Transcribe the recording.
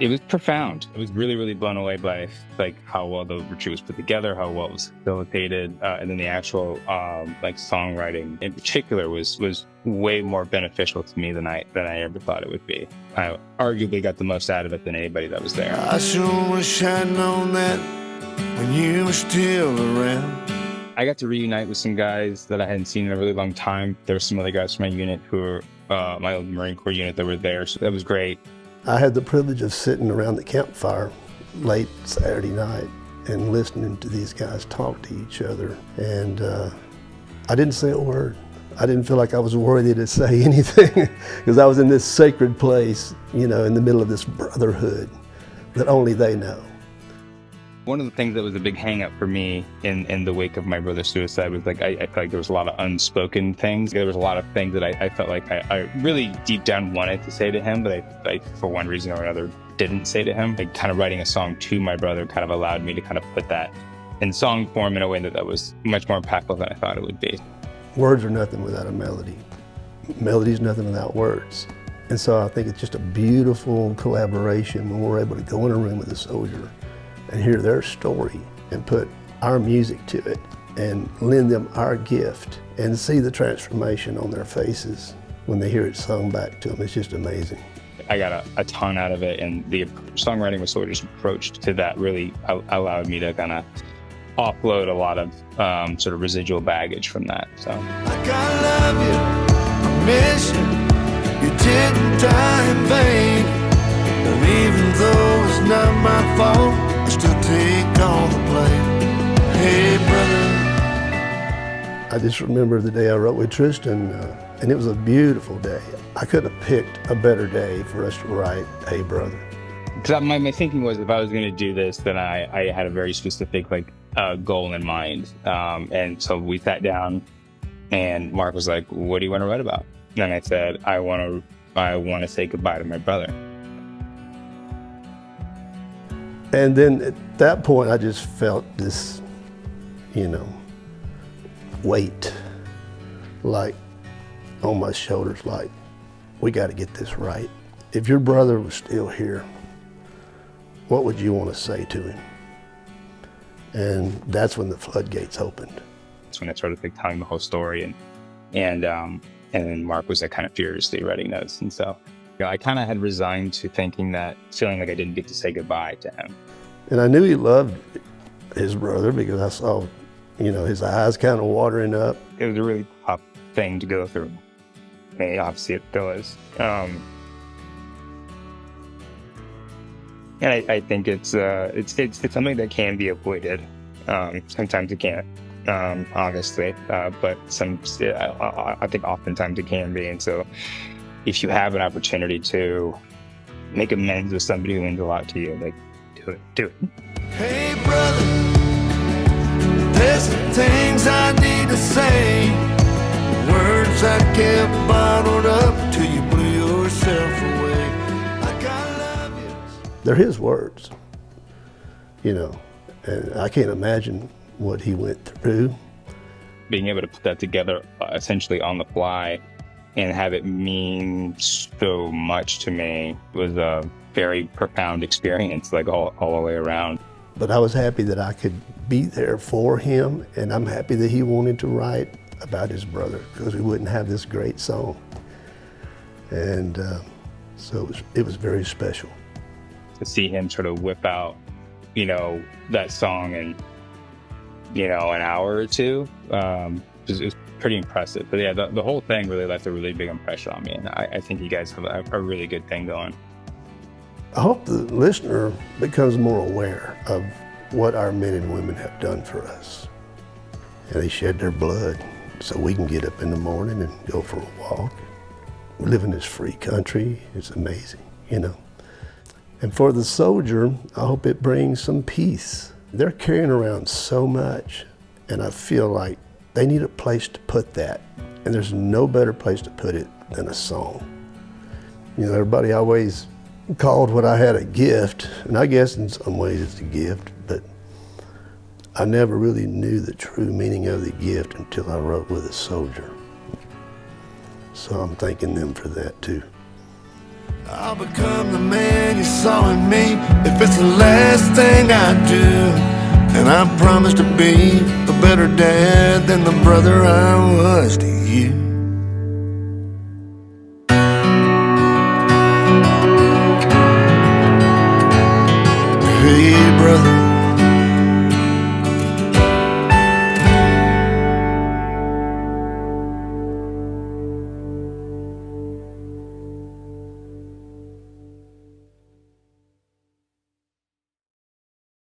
It was profound. I was really, really blown away by like how well the retreat was put together, how well it was facilitated, and then the actual like songwriting in particular was way more beneficial to me than I ever thought it would be. I arguably got the most out of it than anybody that was there. I sure wish I'd known that when you were still around. I got to reunite with some guys that I hadn't seen in a really long time. There were some other guys from my unit who were my old Marine Corps unit that were there, so that was great. I had the privilege of sitting around the campfire late Saturday night and listening to these guys talk to each other. And I didn't say a word. I didn't feel like I was worthy to say anything because I was in this sacred place, you know, in the middle of this brotherhood that only they know. One of the things that was a big hang-up for me in the wake of my brother's suicide was like I felt like there was a lot of unspoken things. There was a lot of things that I felt like I really deep down wanted to say to him, but I for one reason or another didn't say to him. Like kind of writing a song to my brother kind of allowed me to kind of put that in song form in a way that was much more impactful than I thought it would be. Words are nothing without a melody. Melody's nothing without words. And so I think it's just a beautiful collaboration when we're able to go in a room with a soldier and hear their story and put our music to it and lend them our gift and see the transformation on their faces when they hear it sung back to them. It's just amazing. I got a ton out of it, and the Songwriting with Soldiers approach to that really allowed me to kind of offload a lot of sort of residual baggage from that. So. Like I love you, I miss you, you didn't die in vain. And even though it's not my fault, I still take all the blame. Hey, brother. I just remember the day I wrote with Tristan, and it was a beautiful day. I couldn't have picked a better day for us to write Hey, Brother. Because my thinking was if I was going to do this, then I had a very specific like goal in mind. And so we sat down, and Mark was like, "What do you want to write about?" And I said, I want to say goodbye to my brother. And then at that point, I just felt this, you know, weight, like on my shoulders, like, we got to get this right. If your brother was still here, what would you want to say to him? And that's when the floodgates opened. That's when I started like telling the whole story, and then Mark was like kind of furiously writing notes, and so. I kind of had resigned to thinking that, feeling like I didn't get to say goodbye to him. And I knew he loved his brother because I saw, you know, his eyes kind of watering up. It was a really tough thing to go through. I mean, obviously it still is. And I think it's something that can be avoided. Sometimes it can't, obviously, but I think oftentimes it can be. And so, if you have an opportunity to make amends with somebody who means a lot to you, like, do it. Hey, brother, there's some things I need to say. Words I kept bottled up till you blew yourself away. Like I love you. They're his words, you know, and I can't imagine what he went through. Being able to put that together essentially on the fly and have it mean so much to me was a very profound experience, like all the way around. But I was happy that I could be there for him, and I'm happy that he wanted to write about his brother because we wouldn't have this great song. And so it was very special. To see him sort of whip out, you know, that song in, you know, an hour or two, it was pretty impressive. But yeah, the whole thing really left a really big impression on me, and I think you guys have a really good thing going. I hope the listener becomes more aware of what our men and women have done for us. And they shed their blood so we can get up in the morning and go for a walk. We live in this free country. It's amazing, you know. And for the soldier, I hope it brings some peace. They're carrying around so much, and I feel like they need a place to put that. And there's no better place to put it than a song. You know, everybody always called what I had a gift, and I guess in some ways it's a gift, but I never really knew the true meaning of the gift until I wrote with a soldier. So I'm thanking them for that too. I'll become the man you saw in me if it's the last thing I do. And I promise to be a better dad than the brother I was to you. Hey, brother,